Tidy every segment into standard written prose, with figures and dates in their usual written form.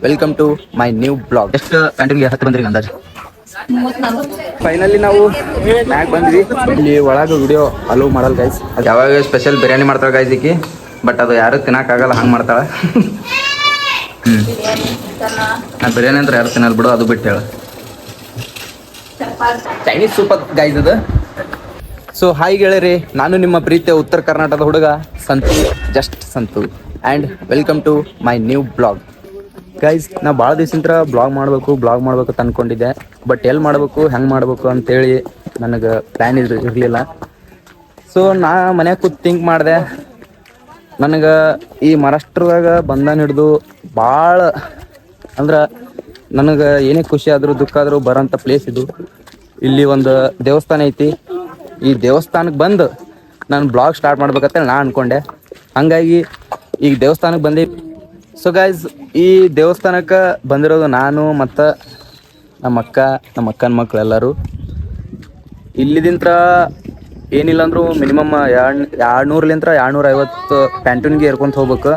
Welcome to my new blog. ಎಷ್ಟು ಗಂಟೆಗೆ ಹತ್ತು ಬಂದ್ರಿ ಅಂದಾಜು? ಫೈನಲಿ ನಾವು ಮ್ಯಾಗ್ ಬಂದ್ವಿ. ಇಲ್ಲಿ ಒಳಗೆ ವಿಡಿಯೋ ಅಲೋ ಮಾಡಲ್ ಗೈಸ್. ಅದು ಯಾವಾಗ ಸ್ಪೆಷಲ್ ಬಿರಿಯಾನಿ ಮಾಡ್ತಾಳೆ ಗೈಸ್ ಈಕಿ, ಬಟ್ ಅದು ಯಾರು ತಿನ್ನಕ್ಕಾಗಲ್ಲ, ಹಂಗೆ ಮಾಡ್ತಾಳೆ. ಬಿರಿಯಾನಿ ಅಂದ್ರೆ ಯಾರು ತಿನ್ನಲ್ ಬಿಡು, ಅದು ಬಿಟ್ಟು ಹೇಳ. ಚೈನೀಸ್ ಸೂಪರ್ ಗೈಸ್ ಅದು. ಸೊ ಹಾಯ್ ಗೆಳೆಯರಿ, ನಾನು ನಿಮ್ಮ ಪ್ರೀತಿಯ ಉತ್ತರ ಕರ್ನಾಟಕದ ಹುಡುಗ Santu, just Santu, and welcome to my new blog. Guys, ನಾ ಭಾಳ ದಿವಸದಿಂದ ಬ್ಲಾಗ್ ಮಾಡಬೇಕು ಅಂತ ಅಂದ್ಕೊಂಡಿದ್ದೆ. ಬಟ್ ಎಲ್ಲಿ ಮಾಡಬೇಕು, ಹೆಂಗೆ ಮಾಡಬೇಕು ಅಂತೇಳಿ ನನಗೆ ಪ್ಲ್ಯಾನ್ ಇರಲಿಲ್ಲ. ಸೊ ನಾ ಮನ್ಯಾಗ ಕೂತ್ ಥಿಂಕ್ ಮಾಡಿದೆ. ನನಗೆ ಈ ಮಹಾರಾಷ್ಟ್ರದಾಗ ಬಂಧನ ಹಿಡಿದು ಭಾಳ ಅಂದ್ರೆ ನನಗೆ ಏನೇ ಖುಷಿ ಆದರೂ ದುಃಖ ಆದರೂ ಬರೋಂಥ ಪ್ಲೇಸ್ ಇದು. ಇಲ್ಲಿ ಒಂದು ದೇವಸ್ಥಾನ ಐತಿ. ಈ ದೇವಸ್ಥಾನಕ್ಕೆ ಬಂದು ನಾನು ಬ್ಲಾಗ್ ಸ್ಟಾರ್ಟ್ ಮಾಡ್ಬೇಕಂತ ನಾನು ಅಂದ್ಕೊಂಡೆ. ಹಾಗಾಗಿ ಈಗ ದೇವಸ್ಥಾನಕ್ಕೆ ಬಂದು. ಸೊ ಗೈಸ್, ಈ ದೇವಸ್ಥಾನಕ್ಕೆ ಬಂದಿರೋದು ನಾನು ಮತ್ತು ನಮ್ಮ ಅಕ್ಕನ ಮಕ್ಳು ಎಲ್ಲರೂ. ಇಲ್ಲಿದಿಂತ್ರ ಏನಿಲ್ಲ ಅಂದರೂ ಮಿನಿಮಮ್ 200ಲಿಂತ್ರ 250 ಪ್ಯಾಂಟೂನ್ಗೆ ಏರ್ಕೊಂತ ಹೋಗ್ಬೇಕು.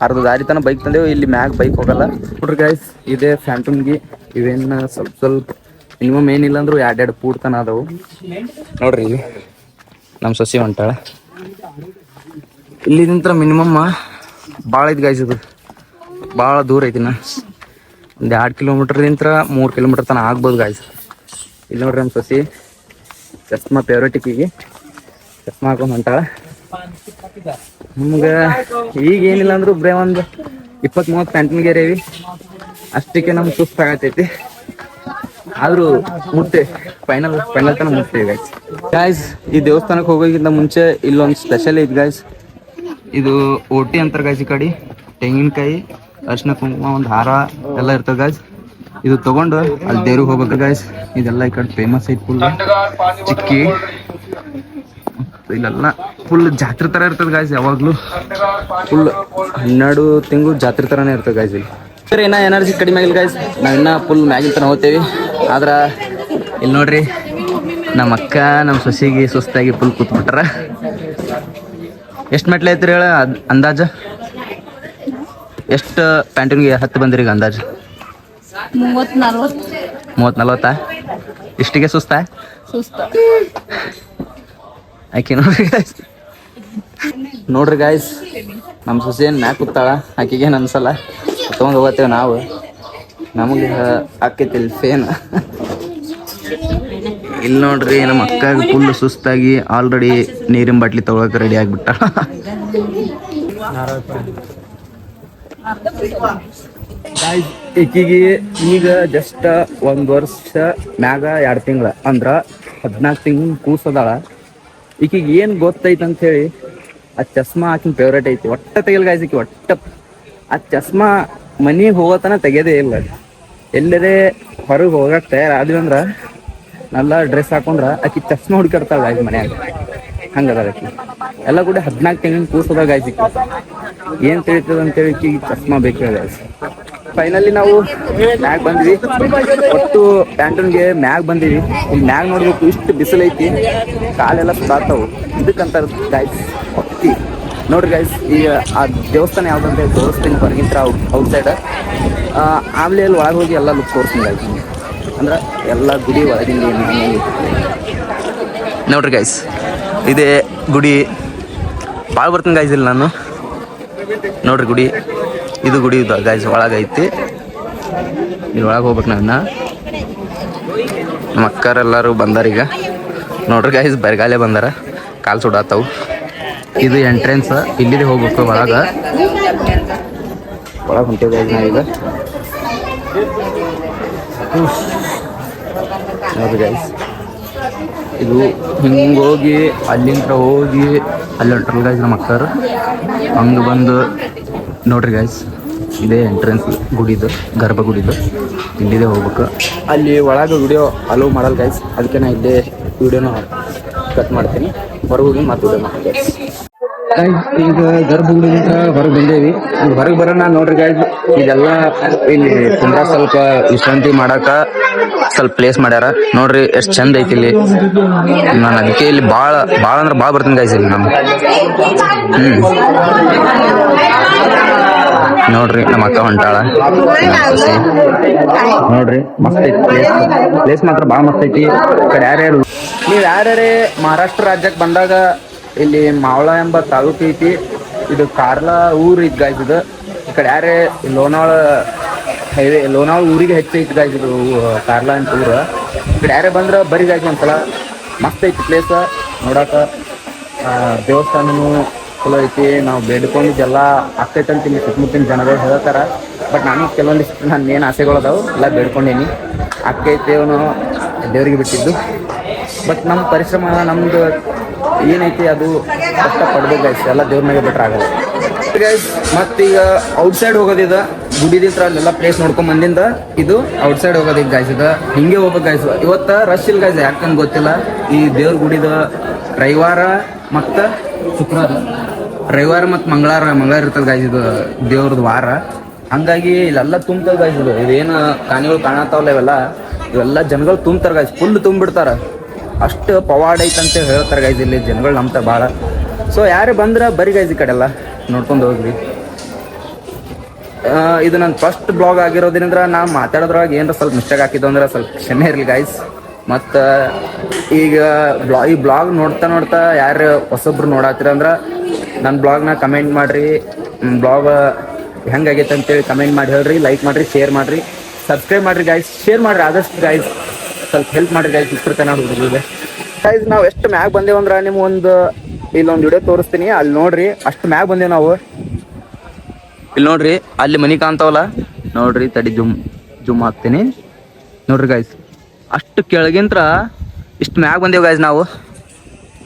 ಅರ್ಧ ದಾರಿ ತನಕ ಬೈಕ್ ತಂದೇವು. ಇಲ್ಲಿ ಮ್ಯಾಗ ಬೈಕ್ ಹೋಗಲ್ಲ ನೋಡ್ರಿ ಗೈಸ್. ಇದೇ ಫ್ಯಾಂಟೂನ್ಗೆ. ಇವೇನು ಸ್ವಲ್ಪ ಮಿನಿಮಮ್ ಏನಿಲ್ಲ ಅಂದರೂ 2 ಫೂಟ್ ತನ ಅದಾವು ನೋಡ್ರಿ. ಇಲ್ಲಿ ನಮ್ಮ ಸೊಸಿ ಹೊಂಟಾಳ. ಇಲ್ಲಿದಿಂತ್ರ ಮಿನಿಮಮ್ ಭಾಳ ಐತಿ ಗೈಸ್. ಇದು ಭಾಳ ದೂರ ಐತಿನ. ಒಂದು 2 ಕಿಲೋಮೀಟ್ರ್ಲಿಂತ್ರ 3 ಕಿಲೋಮೀಟ್ರ್ ತನಕ ಆಗ್ಬೋದು ಗಾಯ್ಸ್. ಇಲ್ಲಿ ನೋಡ್ರಿ ನಮ್ಮ ಸೊಸಿ ಚಸ್ಮಾ ಫೇವ್ರೇಟಿಕ್ಕಿಗೆ ಚಸ್ಮಾ ಹಾಕೊಂಡು ಹೊಂಟಾಳ. ನಮ್ಗೆ ಈಗ ಏನಿಲ್ಲ ಅಂದರೂ ಬರೇ ಒಂದು 20-30 ಪ್ಯಾಂಟಿನ್ಗೆ ಏರೇವಿ. ಅಷ್ಟಕ್ಕೆ ನಮ್ಗೆ ಸುಸ್ತು ಆಗತೈತಿ. ಆದರೂ ಫೈನಲ್ ತನಕ ಮುಟ್ತೇವೆ ಗಾಯ್ಸ್. ಈ ದೇವಸ್ಥಾನಕ್ಕೆ ಹೋಗೋಕ್ಕಿಂತ ಮುಂಚೆ ಇಲ್ಲೊಂದು ಸ್ಪೆಷಲ್ ಐತಿ ಗಾಯ್ಸ್. ಇದು ಓಟಿ ಅಂತಾರೆ ಗಾಯ್ಸ್. ಈ ಕಡೆ ತೆಂಗಿನಕಾಯಿ, ಅರಿಶಿನ, ಕುಂಕುಮ, ಒಂದು ಹಾರ ಎಲ್ಲ ಇರ್ತದೆ ಗಾಯ್ಸ್. ಇದು ತಗೊಂಡು ಅಲ್ಲಿ ದೇವ್ರಿಗೆ ಹೋಗ್ಬೇಕು ಗಾಯ್ಸ್. ಇದೆಲ್ಲ ಈ ಕಡೆ ಫೇಮಸ್ ಐತಿ. ಫುಲ್ ಚಿಕ್ಕಿ ಇಲ್ಲೆಲ್ಲ ಫುಲ್ ಜಾತ್ರೆ ಥರ ಇರ್ತದೆ ಗಾಯ್ಸ್. ಯಾವಾಗಲೂ ಫುಲ್ 12 ತಿಂಗಳು ಜಾತ್ರೆ ಥರನೇ ಇರ್ತದೆ ಗಾಯ್ಸ್. ಇಲ್ಲಿ ಸರಿ, ಇನ್ನೂ ಎನರ್ಜಿ ಕಡಿಮೆ ಆಗಿಲ್ಲ ಗಾಯ್ಸ್. ನಾವು ಇನ್ನೂ ಫುಲ್ ಮ್ಯಾಗಿನ ತನಕ ಹೋಗ್ತೇವೆ. ಆದ್ರೆ ಇಲ್ಲಿ ನೋಡ್ರಿ, ನಮ್ಮ ಅಕ್ಕ ನಮ್ಮ ಸೊಸಿಗೆ ಸುಸ್ತಾಗಿ ಫುಲ್ ಕೂತ್ಬಿಟ್ರ. ಎಷ್ಟು ಮೆಟ್ಲು ಐತ್ರಿ ಹೇಳ ಅಂದಾಜು? ಎಷ್ಟು ಪ್ಯಾಂಟೂನ್ಗೆ ಹತ್ತು ಬಂದಿರಿ ಈಗ ಅಂದಾಜು? 30-40. ಇಷ್ಟಿಗೆ ಸುಸ್ತ ಆಕೆ ನೋಡ್ರಿ ಗಾಯ್ಸ್. ನಮ್ಮ ಸೊಸೆ ಏನು ಮ್ಯಾಕ್ ಕೂತಾಳ. ಆಕೆಗೇನು ಅನ್ಸಲ್ಲ. ತೊಗೊಂಡು ಹೋಗತ್ತೇವೆ ನಾವು. ನಮಗೆ ಆಕೈತಿಲ್ಲ ಫೇನ್. ಇಲ್ಲಿ ನೋಡ್ರಿ, ನಮ್ಮ ಅಕ್ಕಾಗ ಫುಲ್ ಸುಸ್ತಾಗಿ ಆಲ್ರೆಡಿ ನೀರಿನ ಬಾಟ್ಲಿ ತೊಗೊಳಕ್ಕೆ ರೆಡಿ ಆಗಿಬಿಟ್ಟ. ಈಕಿಗೆ ಈಗ ಜಸ್ಟ್ 1 ವರ್ಷ ಮ್ಯಾಗ 2 ತಿಂಗಳ ಅಂದ್ರೆ 14 ತಿಂಗಳು ಕೂಸದಾಳ. ಈಕಿಗೆ ಏನು ಗೊತ್ತೈತೆ ಅಂಥೇಳಿ ಆ ಚಸ್ಮಾ ಆಕಿನ ಫೇವ್ರೇಟ್ ಐತಿ. ಒಟ್ಟ ತೆಗಿಲ್ ಗಾಯ್ಸ್. ಈಕಿ ಒಟ್ಟ ಆ ಚಸ್ಮಾ ಮನೆಗೆ ಹೋಗೋತನ ತೆಗೆಯೋದೇ ಇಲ್ಲ. ಎಲ್ಲರೇ ಹೊರಗೆ ಹೋಗಕ್ಕೆ ತಯಾರಾದ್ವಿ ಅಂದ್ರೆ നല്ല ಡ್ರೆಸ್ ಹಾಕೊಂಡ್ರೆ ಆಕಿ ಚಸ್ಮಾ ಹುಡುಕಾಡ್ತಾಳೆ ಗಾಯ್ಸ್ ಮನ್ಯಾಗ. ಹಂಗದ ಆಕಿ ಎಲ್ಲ ಕೂಡ 14 ತಿಂಗಳು ಕೂಸದ ಗಾಯ್ಸ್. ಏನು ತಿಳಿತದ ಅಂತೇಳಿ ಈಕಿ ಚಸ್ಮಾ ಬೇಕು ಗಾಯ್ಸ್. ಫೈನಲಿ ನಾವು ಮ್ಯಾಗ್ ಬಂದ್ವಿ. ಒಟ್ಟು ಪ್ಯಾಂಟೂನ್ಗೆ ಮ್ಯಾಗ್ ಬಂದೀವಿ. ಇಲ್ಲಿ ಮ್ಯಾಗ್ ನೋಡ್ಬೇಕು, ಇಷ್ಟು ಬಿಸಿಲೈತಿ, ಕಾಲೆಲ್ಲ ಸುತ್ತಾಡ್ತಾವು. ಇದಕ್ಕಂತ ಗಾಯ್ಸ್ ಹೊತ್ತಿ ನೋಡ್ರಿ ಗಾಯ್ಸ್. ಈಗ ಆ ದೇವಸ್ಥಾನ ಯಾವುದಂತ ತೋರಿಸ್ತೀನಿ ಹೊರಗಿಂತ ಔಟ್ಸೈಡ್. ಆಮೇಲೆ ಅಲ್ಲಿ ಒಳಗೆ ಹೋಗಿ ಎಲ್ಲ ಲುಕ್ ತೋರಿಸ್ತೀನಿ ಗಾಯ್ಸ್. ಅಂದ್ರೆ ಎಲ್ಲ ಗುಡಿ ಒಳಗಿಂದ ನೋಡ್ರಿ ಗೈಸ್. ಇದೇ ಗುಡಿ. ಭಾಳ ಬರ್ತೀನಿ ಗೈಸ್ ಇಲ್ಲಿ ನಾನು. ನೋಡ್ರಿ ಗುಡಿ, ಇದು ಗುಡಿ ಇದು ಗೈಸ್. ಒಳಗೈತಿ. ಇಲ್ಲಿ ಒಳಗೆ ಹೋಗ್ಬೇಕು ನಾವಿನ್ನ. ನಮ್ಮ ಅಕ್ಕರೆಲ್ಲರೂ ಬಂದಾರೀಗ. ನೋಡ್ರಿ ಗೈಸ್, ಬರಗಾಲೆ ಬಂದಾರ, ಕಾಲು ಸುಡಾತವು. ಇದು ಎಂಟ್ರೆನ್ಸ್. ಇಲ್ಲಿದೆ ಹೋಗ್ಬೇಕು ಒಳಗೆ ಹೊಂಟೇವಿ ಗೈಸ್ ನಾವೀಗ. ನೋಡ್ರಿ ಗೈಸ್, ಇದು ಹಿಂಗೆ ಹೋಗಿ ಅಲ್ಲಿಂದ ಹೋಗಿ ಅಲ್ಲಿ ಹೊಂಟ್ರಲ್ಲ ಗೈಸ್ ನಮ್ಮ ಅಕ್ಕರು. ಹಂಗೆ ಬಂದು ನೋಡ್ರಿ ಗೈಸ್, ಇದೇ ಎಂಟ್ರೆನ್ಸ್ ಗುಡಿದು, ಗರ್ಭಗುಡಿದು. ಇಲ್ಲಿದೆ ಹೋಗ್ಬೇಕು. ಅಲ್ಲಿ ಒಳಗೆ ವಿಡಿಯೋ ಅಲೋ ಮಾಡಲ್ಲ ಗೈಸ್. ಅದಕ್ಕೆ ನಾ ಇಲ್ಲೇ ವಿಡಿಯೋನ ಕಟ್ ಮಾಡ್ತೀನಿ. ಹೊರಗೆ ಹೋಗಿ ಮತ್ತೆ ವಿಡಿಯೋ ಮಾಡ್ತೀನಿ ಗೈಸ್. ಈಗ ಗರ್ಭಗುಡಿಯಿಂದ ಹೊರಗೆ ಬಂದೇವಿ. ಹೊರಗೆ ಬರೋಣ ನೋಡ್ರಿ ಗೈಸ್. ಇದೆಲ್ಲ ಇಲ್ಲಿ ತುಂಬಾ ಸ್ವಲ್ಪ ವಿಶ್ರಾಂತಿ ಮಾಡಾಕ ಸ್ವಲ್ಪ ಪ್ಲೇಸ್ ಮಾಡ್ಯಾರ. ನೋಡ್ರಿ ಎಷ್ಟು ಚಂದ ಐತಿ ಇಲ್ಲಿ. ನಾನು ಅದಕ್ಕೆ ಇಲ್ಲಿ ಭಾಳ ಅಂದ್ರೆ ಭಾಳ ಬರ್ತೀನಿ ಗೈಸ್ ಇಲ್ಲಿ. ನೋಡ್ರಿ ನಮ್ಮ ಅಕ್ಕ ಹೊಂಟಾಳ. ನೋಡ್ರಿ ಮಸ್ತ್ ಐತಿ ಪ್ಲೇಸ್ ಮಾತ್ರ ಭಾಳ ಮಸ್ತ್ ಐತಿ. ಈ ಕಡೆ ಯಾರ್ಯಾರು ನೀವು ಯಾರ್ಯಾರೇ ಮಹಾರಾಷ್ಟ್ರ ರಾಜ್ಯಕ್ಕೆ ಬಂದಾಗ ಇಲ್ಲಿ ಮಾವಳ ಎಂಬ ತಾಲೂಕು ಐತಿ. ಇದು ಕಾರ್ಲಾ ಊರು ಇದ್ ಗಾಯ್ಸ್. ಇದು ಈ ಕಡೆ ಯಾರೇ ಲೋನಾಳ ಹೈವೇ ಲೋನಾಳ ಊರಿಗೆ ಹೆಚ್ಚೈತಿ ಗಾಯ್ಸ್. ಇದು ಕಾರ್ಲಾ ಅಂತ ಊರು. ಈ ಕಡೆ ಯಾರೇ ಬಂದ್ರೆ ಬರೀ ಗಾಯ್ಸ್ ಒಂದ್ಸಲ ಮಸ್ತ್ ಐತಿ ಪ್ಲೇಸ್ ನೋಡಾಕ. ದೇವಸ್ಥಾನನು ಚಲೋ ಐತಿ. ನಾವು ಬೇಡ್ಕೊಂಡಿದ್ದೆಲ್ಲ ಆಗ್ತೈತಂತ ಇಲ್ಲಿ ಸುತ್ತಮುತ್ತಿನ ಜನಗಳು ಹೇಳ್ತಾರ. ಬಟ್ ನಾನು ಕೆಲವೊಂದಿಷ್ಟು ನನ್ನ ಏನು ಆಸೆಗಳು ಅದಾವು ಎಲ್ಲ ಬೇಡ್ಕೊಂಡೀನಿ. ಆಕೈತೇವನು ದೇವ್ರಿಗೆ ಬಿಟ್ಟಿದ್ದು. ಬಟ್ ನಮ್ಮ ಪರಿಶ್ರಮ ನಮ್ದು ಏನೈತಿ ಅದು ಕಷ್ಟ ಪಡ್ಬೇಕು ಗೈಸ್. ಎಲ್ಲ ದೇವ್ರ ಮೇಲೆ ಬಿಟ್ರೆ ಆಗಲ್ಲ ಗೈಸ್. ಮತ್ತೀಗ ಔಟ್ಸೈಡ್ ಹೋಗೋದಿದ ಗುಡಿದಿಂತ್ರ ಅಲ್ಲೆಲ್ಲ ಪ್ಲೇಸ್ ನೋಡ್ಕೊಂಡ್ ಬಂದಿಂದ ಇದು ಔಟ್ಸೈಡ್ ಹೋಗೋದಿದ್ ಗಾಯ್ಸ್. ಇದು ಹಿಂಗೆ ಹೋಗ್ಬೇಕು ಗಾಯ್ಸ್. ಇವತ್ತು ರಶ್ ಇಲ್ಲ ಗಾಯ್ಸ್, ಯಾಕಂದ್ ಗೊತ್ತಿಲ್ಲ. ಈ ದೇವ್ರ ಗುಡಿದ ರವಿವಾರ ಮತ್ತು ಶುಕ್ರವಾರ, ರವಿವಾರ ಮತ್ತು ಮಂಗಳವಾರ ಇರ್ತದೆ ಗಾಯ್ಸ್. ಇದು ದೇವ್ರದ್ದು ವಾರ. ಹಂಗಾಗಿ ಇಲ್ಲೆಲ್ಲ ತುಂಬ್ತದೆ ಗಾಯ್ಸ್. ಇದೇನು ಕಾಣಿಗಳು ಕಾಣತ್ತಾವಲ್ಲ ಇವೆಲ್ಲ ಜನಗಳು ತುಂಬ್ತಾರೆ ಗಾಯ್ಸ್. ಫುಲ್ ತುಂಬಿಡ್ತಾರ. ಅಷ್ಟು ಪವಾಡ ಐತಂತ ಹೇಳ್ತಾರೆ ಗಾಯ್ಸ್. ಇಲ್ಲಿ ಜನಗಳು ನಂಬ್ತಾರೆ ಭಾಳ. ಸೊ ಯಾರು ಬಂದ್ರೆ ಬರೀ ಗಾಯ್ಸ್ ಈ ಕಡೆ ಎಲ್ಲ ನೋಡ್ಕೊಂಡು ಹೋಗ್ರಿ. ಇದು ನನ್ನ ಫಸ್ಟ್ ಬ್ಲಾಗ್ ಆಗಿರೋದ್ರಿಂದ ನಾನು ಮಾತಾಡೋದ್ರೊಳಗೆ ಏನಾರ ಸ್ವಲ್ಪ ಮಿಸ್ಟೇಕ್ ಹಾಕಿದ್ದು ಅಂದ್ರೆ ಸ್ವಲ್ಪ ಕ್ಷಮೆ ಇರಲಿ ಗಾಯ್ಸ್. ಮತ್ತು ಈಗ ಈ ಬ್ಲಾಗ್ ನೋಡ್ತಾ ಯಾರು ಹೊಸೊಬ್ರು ನೋಡತ್ತೀರ ಅಂದ್ರೆ ನನ್ನ ಬ್ಲಾಗ್ನ ಕಮೆಂಟ್ ಮಾಡಿರಿ. ಬ್ಲಾಗ್ ಹೆಂಗಾಗೈತೆ ಅಂತೇಳಿ ಕಮೆಂಟ್ ಮಾಡಿ ಹೇಳ್ರಿ. ಲೈಕ್ ಮಾಡಿರಿ, ಶೇರ್ ಮಾಡಿರಿ, ಸಬ್ಸ್ಕ್ರೈಬ್ ಮಾಡಿರಿ ಗಾಯ್ಸ್. ಶೇರ್ ಮಾಡಿರಿ ಆದಷ್ಟು ಗಾಯ್ಸ್. ಸ್ವಲ್ಪ ಹೆಲ್ಪ್ ಮಾಡಿರಿ ಗಾಯ್ಸ್. ಇಷ್ಟೇ ಹುಡುಗರಿಗೆ ಗಾಯ್ಸ್. ನಾವು ಎಷ್ಟು ಮ್ಯಾಗ ಬಂದೇವಂದ್ರೆ ನಿಮ್ಗೊಂದು ಇಲ್ಲೊಂದು ವಿಡಿಯೋ ತೋರಿಸ್ತೀನಿ, ಅಲ್ಲಿ ನೋಡ್ರಿ. ಅಷ್ಟು ಮ್ಯಾಗ ಬಂದೇವು ನಾವು. ಇಲ್ಲಿ ನೋಡ್ರಿ, ಅಲ್ಲಿ ಮನಿ ಕಾಣ್ತಾವಲ್ಲ ನೋಡ್ರಿ. ತಡಿ ಜುಮ್ ಹಾಕ್ತೀನಿ ನೋಡ್ರಿ ಗಾಯ್ಸ್. ಅಷ್ಟು ಕೆಳಗಿಂತ್ರ ಇಷ್ಟು ಮ್ಯಾಗ ಬಂದೇವು ಗಾಯ್ಸ್. ನಾವು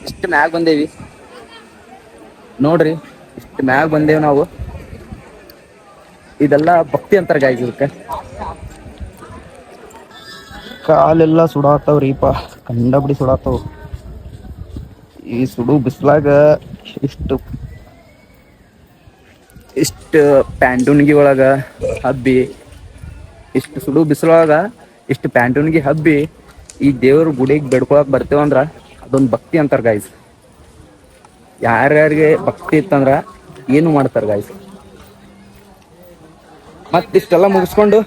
ಇಷ್ಟು ಮ್ಯಾಗ ಬಂದೇವಿ ನೋಡ್ರಿ. ಇಷ್ಟು ಮ್ಯಾಗ ಬಂದೇವು ನಾವು. ಇದೆಲ್ಲ ಭಕ್ತಿ ಅಂತಾರೆ ಗಾಯ್ಸ್. ಇದಕ್ಕೆ ಕಾಲೆಲ್ಲ ಸುಡಾತವ್ರಿಪ್ಪ, ಕಂಡಬಡಿ ಸುಡಾತವ್. ಈ ಸುಡು ಬಿಸ್ಲಾಗ ಇಷ್ಟು ಪ್ಯಾಂಟುನ್ಗಿ ಒಳಗ ಹಬ್ಬಿ, ಇಷ್ಟು ಸುಡು ಬಿಸಿಲೊಳಗ ಇಷ್ಟು ಪ್ಯಾಂಟುನ್ಗಿ ಹಬ್ಬಿ ಈ ದೇವ್ರ ಗುಡಿಗೆ ಬೆಡ್ಕೊಳಕ್ ಬರ್ತೇವಂದ್ರ ಅದೊಂದು ಭಕ್ತಿ ಅಂತಾರ ಗಾಯ್ಸ್. ಯಾರ್ಯಾರಿಗೆ ಭಕ್ತಿ ಇತ್ತಂದ್ರ ಏನು ಮಾಡ್ತಾರ ಗಾಯ್ಸ್. ಮತ್ತಿಷ್ಟೆಲ್ಲ ಮುಗಿಸ್ಕೊಂಡು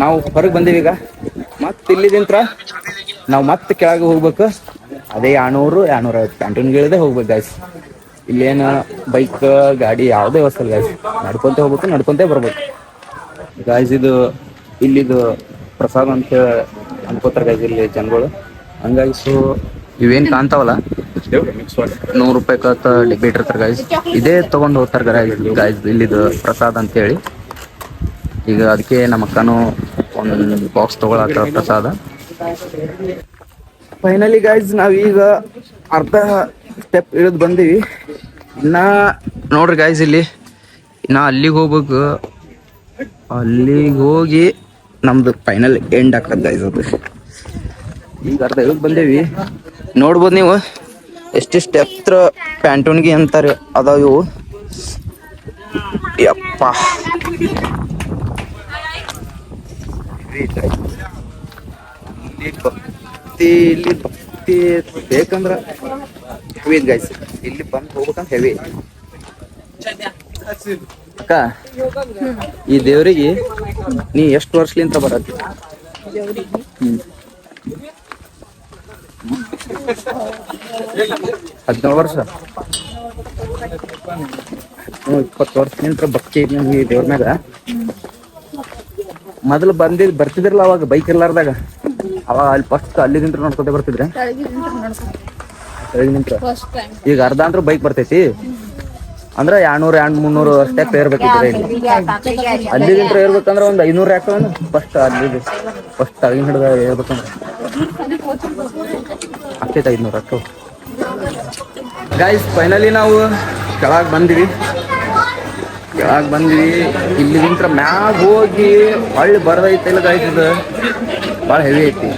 ನಾವು ಹೊರಗೆ ಬಂದೀವಿ ಈಗ. ಮತ್ತೆ ಇಲ್ಲಿದಿಂತ್ರ ನಾವು ಮತ್ತೆ ಕೆಳಗೆ ಹೋಗ್ಬೇಕು. ಅದೇ 200-250 ಪ್ಯಾಂಟೂನ್ಗಳಿದೆ ಹೋಗ್ಬೇಕು ಗಾಯ್ಸ್. ಇಲ್ಲೇನು ಬೈಕ್ ಗಾಡಿ ಯಾವುದೇ ವ್ಯವಸ್ಥೆ ಇಲ್ಲ ಗಾಯ್ಸ್. ನಡ್ಕೊಂತ ಹೋಗ್ಬೇಕು, ನಡ್ಕೊಂತ ಬರ್ಬೇಕು ಗಾಯ್ಸ್. ಇದು ಇಲ್ಲಿದು ಪ್ರಸಾದ ಅಂತ ಅನ್ಕೋತಾರೆ ಗಾಯ್ಸ್ ಇಲ್ಲಿ ಜನಗಳು. ಹಂಗಾಗಿ ಸೊ ಇವೇನು ಕಾಣ್ತಾವಲ್ಲ 100 ರೂಪಾಯಿ ಡಿಬೇಟ್ ಇರ್ತಾರೆ ಗಾಯ್ಸ್. ಇದೇ ತಗೊಂಡು ಹೋಗ್ತಾರೆ ಗಾಯ್ಸ್ ಇಲ್ಲಿದು ಪ್ರಸಾದ ಅಂತೇಳಿ. ಈಗ ಅದಕ್ಕೆ ನಮ್ಮ ಅಕ್ಕನೂ ಒಂದು ಬಾಕ್ಸ್ ತಗೊಳತ್ತ ಪ್ರಸಾದ. ಫೈನಲಿ ಗಾಯ್ಸ್ ನಾವೀಗ ಅರ್ಧ ಸ್ಟೆಪ್ ಇಳಿದು ಬಂದೀವಿ. ಇನ್ನ ನೋಡ್ರಿ ಗಾಯ್ಸ್, ಇಲ್ಲಿ ಇನ್ನ ಅಲ್ಲಿಗೆ ಹೋಗ್ಬೇಕು. ಅಲ್ಲಿಗೆ ಹೋಗಿ ನಮ್ದು ಫೈನಲ್ ಎಂಡ್ ಆಗ್ತದೆ ಗಾಯ್ಸ್. ಅದು ಈಗ ಅರ್ಧ ಇಳಿದು ಬಂದೇವಿ. ನೋಡ್ಬೋದು ನೀವು ಎಷ್ಟಿಷ್ಟು ಎತ್ತರ ಪ್ಯಾಂಟೂನ್ಗಿ ಅಂತಾರೆ ಅದಾವ ಇವು. ಯಪ್ಪ ಇಲ್ಲಿ ಭಕ್ತಿ ಬೇಕಂದ್ರ ಹೆವಿ ಗೈಸ್. ಇಲ್ಲಿ ಬಂದು ಹೋಗ್ಬೇಕಂತ ಹೆವಿ. ಅಕ್ಕ, ಈ ದೇವ್ರಿಗೆ ನೀ ಎಷ್ಟು ವರ್ಷಲಿಂತ ಬರತ್ತಿ? 17 ವರ್ಷ, 20 ವರ್ಷಲಿಂತ ಭಕ್ತಿ ಈ ದೇವ್ರ ಮ್ಯಾಗ. ಮೊದಲು ಬರ್ತಿದ್ರಲ್ಲ ಅವಾಗ ಬೈಕ್ ಇರ್ಲಾರ್ದಾಗ, ಅವಾಗ ಅಲ್ಲಿ ಫಸ್ಟ್ ಅಲ್ಲಿದಿಂತ್ರ ನೋಡ್ಕೊತ ಬರ್ತಿದ್ರೆ. ಈಗ ಅರ್ಧ ಅಂದ್ರೂ ಬೈಕ್ ಬರ್ತೈತಿ ಅಂದ್ರ 200-300 ಸ್ಟೆಪ್ ಏರ್ಬೇಕಿದ್ರೆ. ಅಲ್ಲಿದಿಂತ್ರ ಏರ್ಬೇಕಂದ್ರ ಒಂದ್ 500 ಯಾಕಂದ್ರ ಫಸ್ಟ್ ತಳಗಿನ ಹಿಡ್ದ ಏರ್ಬೇಕಂದ್ರ ಆಗ್ತೈತೆ 500 ಅಕ್ಕ. ಗಾಯ್ಸ್ ಫೈನಲಿ ನಾವು ಕೆಳಗೆ ಬಂದಿವಿ. ಇಲ್ಲಿಂತ್ರ ಮ್ಯಾಗ ಹೋಗಿ ಹೊಳ್ಳಿ ಬರದೈತಿಲ್ಲ ಗಾಯ್ಸ್. ಇದು ಭಾಳ ಹೆವಿ ಐತಿ.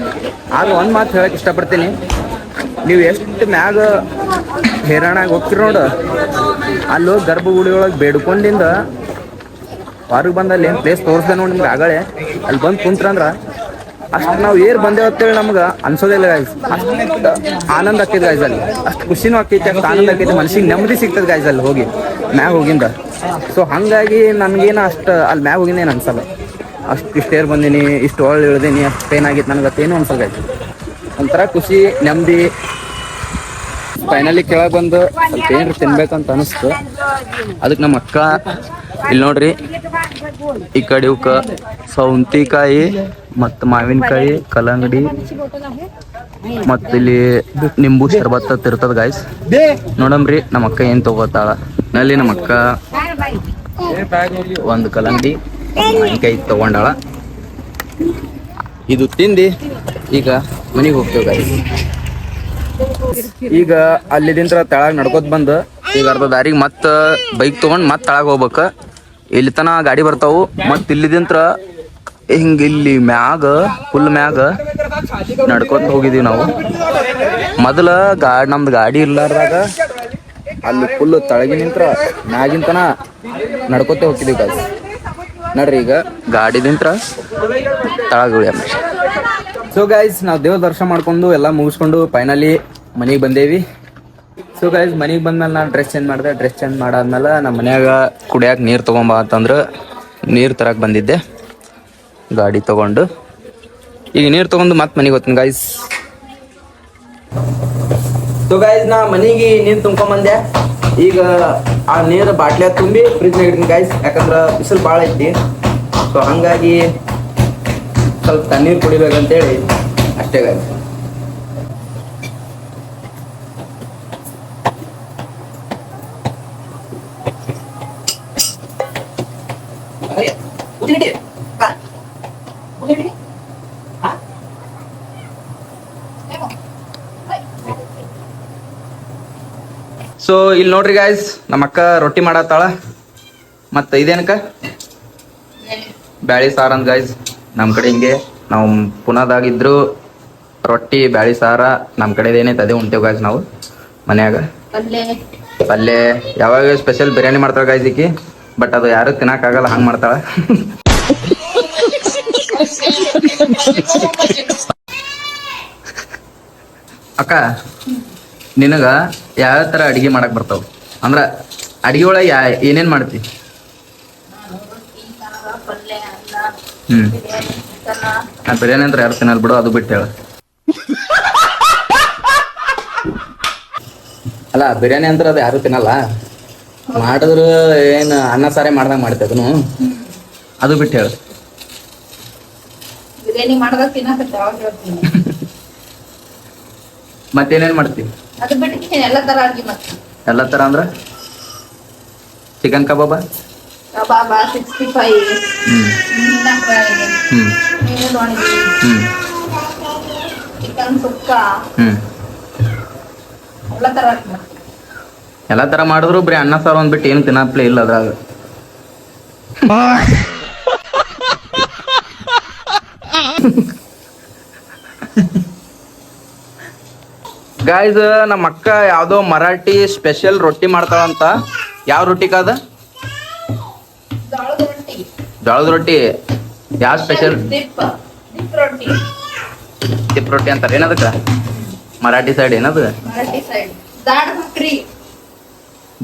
ಆಗ ಒಂದು ಮಾತು ಹೇಳಕ್ ಇಷ್ಟಪಡ್ತೀನಿ, ನೀವು ಎಷ್ಟು ಮ್ಯಾಗ ಹೇರಾಣಾಗಿ ಹೋಗ್ತೀರಿ ನೋಡು, ಅಲ್ಲಿ ಗರ್ಭಗುಡಿ ಒಳಗೆ ಬೇಡ್ಕೊಂಡಿಂದ ಹೊರಗೆ ಬಂದಲ್ಲಿ ಏನು ಪ್ಲೇಸ್ ತೋರಿಸ್ದೆ ನೋಡಿ ನಿಮ್ಗೆ ಆಗಳೆ. ಅಲ್ಲಿ ಬಂದು ಕುಂತ್ರಂದ್ರ ಅಷ್ಟು ನಾವು ಏರ್ ಬಂದೇವ ಅಂತೇಳಿ ನಮ್ಗೆ ಅನ್ಸೋದಿಲ್ಲ ಗಾಯ್ಸ್. ಅಷ್ಟು ಆನಂದ ಆಕೈತೆ ಗಾಯ್ಸ್ ಅಲ್ಲಿ, ಅಷ್ಟು ಖುಷಿನೂ ಆಕೈತಿ, ಅಷ್ಟು ಆನಂದ ಆಕೈತಿ, ಮನ್ಸಿಗೆ ನೆಮ್ಮದಿ ಸಿಗ್ತದೆ ಗಾಯ್ಸ್ ಅಲ್ಲಿ ಹೋಗಿ ಮ್ಯಾಗ ಹೋಗಿಂದ. ಸೊ ಹಾಗಾಗಿ ನನ್ಗೇನು ಅಷ್ಟು ಅಲ್ಲಿ ಮ್ಯಾಗ ಹೋಗಿಂದ ಏನು ಅನ್ಸಲ್ಲ. ಅಷ್ಟು ಇಷ್ಟು ಏರ್ ಬಂದೀನಿ, ಇಷ್ಟು ಒಳ್ಳೆ ಇಳ್ದೀನಿ, ಅಷ್ಟು ಏನಾಗಿತ್ತು ನನಗೆ ಅತ್ತೇನು ಅನ್ಸಲ್ಲ ಗಾಯ್ಸ್. ಒಂಥರ ಖುಷಿ ನೆಮ್ಮದಿ. ಫೈನಲಿ ಕೆಳಗೆ ಬಂದು ಸ್ವಲ್ಪ ಏನ್ರಿ ತಿನ್ಬೇಕಂತ ಅನಿಸ್ತು. ಅದಕ್ಕೆ ನಮ್ಮ ಅಕ್ಕ ಇಲ್ಲಿ ನೋಡ್ರಿ, ಈ ಕಡೆ ಇವಕ್ಕ ಸೌಂತಿಕಾಯಿ ಮತ್ತು ಮಾವಿನಕಾಯಿ, ಕಲ್ಲಂಗಡಿ ಮತ್ತು ಇಲ್ಲಿ ನಿಂಬು ಶರ್ಬತ್ ಇರ್ತದ ಗಾಯ್ಸ್. ನೋಡಮ್ರಿ ನಮ್ಮ ಅಕ್ಕ ಏನು ತಗೋತಾಳ. ನಲ್ಲಿ ನಮ್ಮ ಅಕ್ಕ ಒಂದು ಕಲ್ಲಂಗಡಿ ಮಾವಿನಕಾಯಿ ತಗೊಂಡಾಳ. ಇದು ತಿಂದು ಈಗ ಮನೆಗೆ ಹೋಗ್ತೇವೆ ಗಾಯ್ಸ್. ಈಗ ಅಲ್ಲಿದಿಂದ ತೆಳಗ್ ನಡ್ಕೋತ ಬಂದು ಈಗ ಅರ್ಧ ದಾರಿಗೆ ಮತ್ತೆ ಬೈಕ್ ತೊಗೊಂಡು ಮತ್ತೆ ತೆಳಗ್ ಹೋಗ್ಬೇಕು. ಇಲ್ಲಿ ತನ ಗಾಡಿ ಬರ್ತಾವು. ಮತ್ತು ಇಲ್ಲಿದಿಂತ್ರ ಹಿಂಗೆ ಇಲ್ಲಿ ಮ್ಯಾಗ ಫುಲ್ ಮ್ಯಾಗ ನಡ್ಕೊತ ಹೋಗಿದೀವಿ ನಾವು. ಮೊದಲ ನಮ್ದು ಗಾಡಿ ಇರ್ಲಾರ್ದಾಗ ಅಲ್ಲಿ ಫುಲ್ ತಳಗಿ ನಿಂತ್ರ ಮ್ಯಾಗಿಂತನ ನಡ್ಕೊತ ಹೋಗ್ತಿದೀವಿ ಗಾಯ್ಸ್. ನೋಡ್ರಿ ಈಗ ಗಾಡಿದಿಂತ್ರ ತಳಗ ಇಳಿಯಮ್ಮ. ಸೊ ಗೈಸ್ ನಾವು ದೇವ್ರ ದರ್ಶನ ಮಾಡ್ಕೊಂಡು ಎಲ್ಲ ಮುಗಿಸ್ಕೊಂಡು ಫೈನಲಿ ಮನೆಗೆ ಬಂದೇವಿ. ಸೊ ಗೈಸ್ ಮನೆಗೆ ಬಂದ್ಮೇಲೆ ನಾನು ಡ್ರೆಸ್ ಚೇಂಜ್ ಮಾಡಿದೆ. ಡ್ರೆಸ್ ಚೇಂಜ್ ಮಾಡಾದ್ಮೇಲೆ ನಮ್ಮ ಮನ್ಯಾಗ ಕುಡಿಯಾಕ ನೀರು ತೊಗೊಂಬ ಅಂತಂದ್ರೆ ನೀರು ತರಕ್ಕೆ ಬಂದಿದ್ದೆ ಗಾಡಿ ತೊಗೊಂಡು. ಈಗ ನೀರು ತೊಗೊಂಡು ಮತ್ತೆ ಮನೆಗೆ ಹೋಗ್ತೀನಿ ಗೈಸ್. ಸೊ ಗೈಸ್ ನಾ ಮನೆಗೆ ನೀರು ತುಂಬ್ಕೊಂಬಂದೆ. ಈಗ ಆ ನೀರು ಬಾಟ್ಲಿಯಾಗ ತುಂಬಿ ಫ್ರಿಜ್ನಾಗ ಇಡ್ತೀನಿ ಗೈಸ್, ಯಾಕಂದ್ರೆ ಬಿಸಿಲು ಭಾಳ ಐತಿ. ಸೊ ಹಂಗಾಗಿ ಸ್ವಲ್ಪ ತಣ್ಣೀರು ಕುಡಿಬೇಕಂತೇಳಿ ಅಷ್ಟೇ ಗೈಸ್. ಸೊ ಇಲ್ಲಿ ನೋಡ್ರಿ ಗಾಯ್ಸ್, ನಮ್ಮ ಅಕ್ಕ ರೊಟ್ಟಿ ಮಾಡತ್ತಾಳ. ಮತ್ತು ಇದೇನಕ್ಕ ಬ್ಯಾಳಿ ಸಾರು ಅಂತ ಗಾಯ್ಸ್. ನಮ್ಮ ಕಡೆ ಹಿಂಗೆ ನಾವು ಪುನಾದಾಗಿದ್ರು ರೊಟ್ಟಿ ಬ್ಯಾಳಿ ಸಾರ ನಮ್ಮ ಕಡೆ ಏನೈತೆ ಅದೇ ಉಣ್ತೇವೆ ಗಾಯ್ಸ್ ನಾವು ಮನ್ಯಾಗ. ಪಲ್ಯ ಯಾವಾಗ ಸ್ಪೆಷಲ್ ಬಿರಿಯಾನಿ ಮಾಡ್ತಾಳೆ ಗಾಯ್ಸ್ ಈಕಿ, ಬಟ್ ಅದು ಯಾರು ತಿನ್ನಕ್ಕಾಗಲ್ಲ, ಹಂಗೆ ಮಾಡ್ತಾಳ. ಅಕ್ಕ ನಿನಗ ಯಾವ ಥರ ಅಡುಗೆ ಮಾಡಕ್ ಬರ್ತಾವ? ಅಂದ್ರೆ ಅಡುಗೆ ಒಳಗೆ ಏನೇನು ಮಾಡ್ತಿ? ಬಿರಿಯಾನಿ ಅಂದ್ರೆ ಯಾರು ತಿನ್ನಲ್ ಬಿಡು, ಅದು ಬಿಟ್ಟು ಹೇಳ. ಅಲ್ಲ ಬಿರಿಯಾನಿ ಅಂದ್ರೆ ಅದು ಯಾರು ತಿನ್ನಲ್ಲ, ಮಾಡಿದ್ರು ಏನು ಅನ್ನ ಸಾರೇ ಮಾಡ್ದಂಗೆ ಮಾಡ್ತೇವೆ ಅದನ್ನು, ಅದು ಬಿಟ್ಟು ಹೇಳ. ಬಿರಿಯಾನಿ ಮಾಡಿದಾಗ ತಿನ್ನಕ ಮತ್ತೇನೇನು ಮಾಡ್ತೀವಿ? ಅದು ಬಿಟ್ಟು ಎಲ್ಲ ತರ ಅಡ್ಗೆ ಮಾಡ್ತೀನಿ. ಎಲ್ಲ ಥರ ಅಂದ್ರೆ ಚಿಕನ್ ಕಬಾಬ, ಕಬಾಬ, 65, ಮೀನಿನ ಫ್ರೈ, ಮೀನು ಒಣಗಿ, ಚಿಕನ್ ಸುಕ್ಕ, ಎಲ್ಲ ತರ ಅಡ್ಗೆ ಮಾಡ್ತೀನಿ. ಎಲ್ಲ ಥರ ಮಾಡಿದ್ರು ಬರೀ ಅನ್ನ ಸಾರು ಅಂದ್ಬಿಟ್ಟು ಏನು ತಿನ್ನಪ್ಲೇ ಇಲ್ಲ ಅದ್ರಾಗ. ಗಾಯ್ಸ್ ನಮ್ಮ ಅಕ್ಕ ಯಾವುದೋ ಮರಾಠಿ ಸ್ಪೆಷಲ್ ರೊಟ್ಟಿ ಮಾಡ್ತಾಳಂತ. ಯಾವ ರೊಟ್ಟಿ ಕಾದ? ಜೋಳದ ರೊಟ್ಟಿ. ಯಾವ ಸ್ಪೆಷಲ್? ದಿಪ್ ರೊಟ್ಟಿ ಅಂತಾರೆ ಏನದಕ್ಕ? ಮರಾಠಿ ಸೈಡ್ ಏನದು?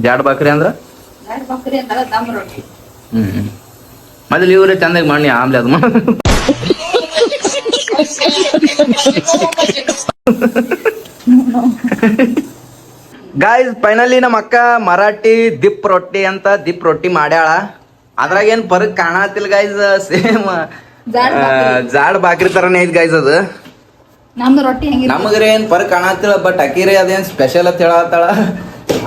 ಜಾಡ್ ಬಾಕ್ರಿ ಅಂದ್ರ ಮೊದಲು ಇವ್ರೆ ಚಂದಾಗಿ ಮಾಡಿ ಆಮ್ಲೆ ಅದು ಗಾಯ್ಸ್ ಫೈನಲಿ ನಮ್ಮ ಅಕ್ಕ ಮರಾಠಿ ದಿಪ್ ರೊಟ್ಟಿ ಅಂತ ದಿಪ್ ರೊಟ್ಟಿ ಮಾಡ್ಯಾಳ. ಅದ್ರಾಗ ಏನ್ ಫರಕ್ ಕಾಣತಿಲ್ಲ ಗಾಯ್ಸ್, ಸೇಮ್ ಜಾಡ್ ಬಾಕ್ರಿ ತರನೇ ಐತ್ ಗಾಯ್ಸ್ ಅದು. ನಮಗ್ರೆ ಏನ್ ಫರಕ್ ಕಾಣತಿಲ್ಲ, ಬಟ್ ಅಕ್ಕಿರಿ ಅದೇನ್ ಸ್ಪೆಷಲ್ ಅಂತ ಹೇಳತ್ತಾಳ.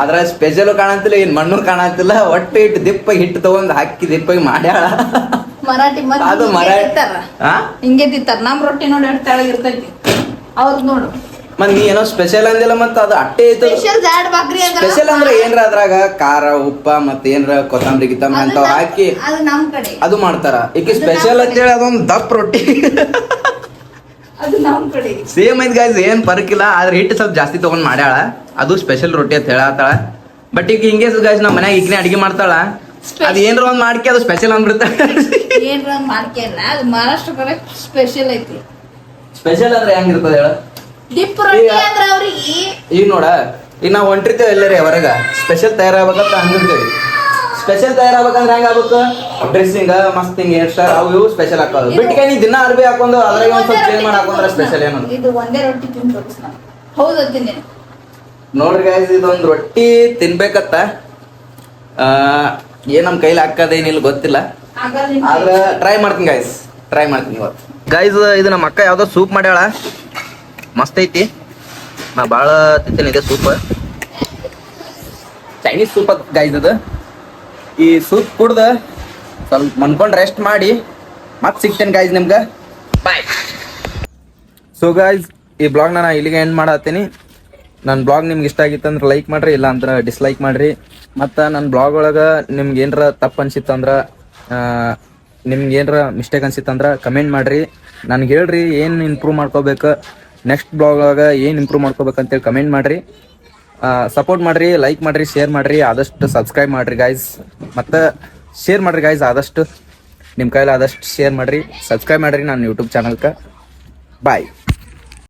ಅದ್ರ ಸ್ಪೆಷಲ್ ಕಾಣತಿಲ್ಲ, ಏನ್ ಮಣ್ಣು ಕಾಣತಿಲ್ಲ, ಒಟ್ಟು ಇಟ್ಟು ದಿಪ್ಪ ಹಿಟ್ಟು ತಗೊಂಡ್ ಹಾಕಿ ದಿಪ್ಪಾಗಿ ಮಾಡ್ಯಾಳ. ಮರಾಠಿ ಅದು ಮರಾಠಿ ಹಿಂಗೆ ತಿಂತಾರ. ನಮ್ ರೊಟ್ಟಿ ನೋಡಿ ತೆಳಗ್ ಇರ್ತೈತಿ, ಅವ್ರದ್ ನೋಡು. ಮತ್ ನೀ ಏನೋ ಸ್ಪೆಷಲ್ ಅಂದಿಲ್ಲ, ಮತ್ತ ಅದು ಅಟ್ಟೆ ಐತೆ. ಸ್ಪೆಷಲ್ ಅಂದ್ರೆ ಏನ್ರ ಅದ್ರಾಗ ಖಾರ ಉಪ್ಪ ಮತ್ತ ಏನ್ರ ಕೊತ್ತಂಬರಿ ಗಿತ್ತಂಬರಿ ಅಂತ ಹಾಕಿ ಅದು ಮಾಡ್ತಾರ. ಈಗ ಸ್ಪೆಷಲ್ ಅಂತ ಹೇಳಿ ಅದೊಂದು ದಪ್ಪ ರೊಟ್ಟಿ ಸೇಮ್ ಐತ್ ಗಾಯ್ಸ್, ಏನ್ ಫರ್ಕ್ ಇಲ್ಲ. ಆದ್ರೆ ಹಿಟ್ಟು ಸ್ವಲ್ಪ ಜಾಸ್ತಿ ತಗೊಂಡ್ ಮಾಡ್ಯಾಳ, ಅದು ಸ್ಪೆಷಲ್ ರೊಟ್ಟಿ ಅಂತ ಹೇಳತ್ತಾಳ. ಬಟ್ ಈಗ ಹಿಂಗೆ ಗಾಯ್ಸ್ ನಮ್ಮ ಮನ್ಯಾಗ ಈಗನೇ ಅಡಿಗೆ ಮಾಡ್ತಾಳ, ಅದ್ ಏನ್ರ ಒಂದ್ ಮಾಡ್ಕೆ ಅದು ಸ್ಪೆಷಲ್ ಅಂದ್ಬಿಡ್ತಾಳ. ಏನ್ರ ಒಂದ್ ಮಾಡ್ಕೆ ಅಲ್ಲ, ಅದು ಮಹಾರಾಷ್ಟ್ರ ಕಡೆ ಸ್ಪೆಷಲ್ ಐತಿ. ಸ್ಪೆಷಲ್ ಅಂದ್ರೆ ಹೆಂಗಿರ್ತದೆ ಹೇಳ? ದಿಪ್ಪ ರೊಟ್ಟಿ ಅಂದ್ರ ಅವ್ರಿಗೆ ಈಗ ನೋಡ, ಈಗ ನಾವು ಹೊಂಟಿರ್ತೇವೆ ಎಲ್ಲರೇ ಹೊರಗ, ಸ್ಪೆಷಲ್ ತಯಾರಾಗಬೇಕಂತ ಹಂಗಿರ್ತೇವೆ. ಸ್ಪೆಷಲ್ ತಯಾರಾಗಬೇಕಂದ್ರೆ ಹೆಂಗ್ ಆಗ್ಬೇಕು? ಡ್ರೆಸ್ಸಿಂಗ್ ಮಸ್ತ್ ಹಿಂಗ್ ಹೇರ್ ಸ್ಟೈಲ್ ಅವು ಇವು ಸ್ಪೆಷಲ್ ಹಾಕೋದು. ಬಿಟ್ಟಿಗೆ ನೀ ದಿನ ಅರ್ಬಿ ಹಾಕೊಂಡು ಅದ್ರಾಗ ಒಂದ್ ಸ್ವಲ್ಪ ಚೇಂಜ್ ಮಾಡಿ ಹಾಕೊಂಡ್ರೆ ಸ್ಪೆಷಲ್ ಏನದು? ಇದು ಒಂದೇ ರೊಟ್ಟಿ ತಿಂದು ತೋರಿಸ್ ನಾನು. ಹೌದು ತಿನ್ನಿ. ನೋಡ್ರಿ ಗೈಸ್, ಇದೊಂದು ರೊಟ್ಟಿ ತಿನ್ಬೇಕತ್ತ. ಏನ್ ನಮ್ ಕೈಲಿ ಹಾಕದೇನಿಲ್ಲ ಗೊತ್ತಿಲ್ಲ, ಆದ್ರೆ ಟ್ರೈ ಮಾಡ್ತೀನಿ ಗೈಸ್, ಟ್ರೈ ಮಾಡ್ತೀನಿ ಇವತ್ತು. ಗೈಸ್ ಇದು ನಮ್ಮ ಅಕ್ಕ ಯಾವ್ದೋ ಸೂಪ್ ಮಾಡ್ಯಾಳ, ಮಸ್ತ್ ಐತಿ. ನಾ ಭಾಳ ತಿಂತೇನೆ ಇದೆ ಸೂಪ್, ಚೈನೀಸ್ ಸೂಪ್ ಅದ್ ಗೈಸ್ ಅದು. ಈ ಸೂಪ್ ಕುಡ್ದ ಸ್ವಲ್ಪ ಮನ್ಕೊಂಡು ರೆಸ್ಟ್ ಮಾಡಿ ಮತ್ತೆ ಸಿಗ್ತೇನೆ ಗೈಸ್ ನಿಮ್ಗೆ. ಬಾಯ್. ಸೊ ಗೈಸ್, ಈ ಬ್ಲಾಗ್ನ ನಾ ಇಲ್ಲಿಗೆ ಎಂಡ್ ಮಾಡತ್ತೀನಿ. ನನ್ನ ಬ್ಲಾಗ್ ನಿಮ್ಗೆ ಇಷ್ಟ ಆಗಿತ್ತು ಅಂದ್ರೆ ಲೈಕ್ ಮಾಡ್ರಿ, ಇಲ್ಲ ಅಂದ್ರೆ ಡಿಸ್ಲೈಕ್ ಮಾಡ್ರಿ. ಮತ್ತು ನನ್ನ ಬ್ಲಾಗ್ ಒಳಗೆ ನಿಮ್ಗೆ ಏನರ ತಪ್ಪು ಅನ್ಸಿತ್ತಂದ್ರೆ, ನಿಮ್ಗೆ ಏನರ ಮಿಸ್ಟೇಕ್ ಅನ್ಸಿತ್ತಂದ್ರೆ ಕಮೆಂಟ್ ಮಾಡ್ರಿ. ನನಗೆ ಹೇಳ್ರಿ ಏನು ಇಂಪ್ರೂವ್ ಮಾಡ್ಕೋಬೇಕು, ನೆಕ್ಸ್ಟ್ ಬ್ಲಾಗ್ ಒಳಗೆ ಏನು ಇಂಪ್ರೂವ್ ಮಾಡ್ಕೋಬೇಕು ಅಂತೇಳಿ ಕಮೆಂಟ್ ಮಾಡ್ರಿ. ಸಪೋರ್ಟ್ ಮಾಡ್ರಿ, ಲೈಕ್ ಮಾಡ್ರಿ, ಶೇರ್ ಮಾಡ್ರಿ, ಆದಷ್ಟು ಸಬ್ಸ್ಕ್ರೈಬ್ ಮಾಡ್ರಿ ಗೈಸ್. ಮತ್ತು ಶೇರ್ ಮಾಡ್ರಿ ಗೈಸ್, ಆದಷ್ಟು ನಿಮ್ಮ ಕೈಲಿ ಆದಷ್ಟು ಶೇರ್ ಮಾಡ್ರಿ, ಸಬ್ಸ್ಕ್ರೈಬ್ ಮಾಡ್ರಿ ನನ್ನ ಯೂಟ್ಯೂಬ್ ಚಾನಲ್ಗೆ. ಬಾಯ್.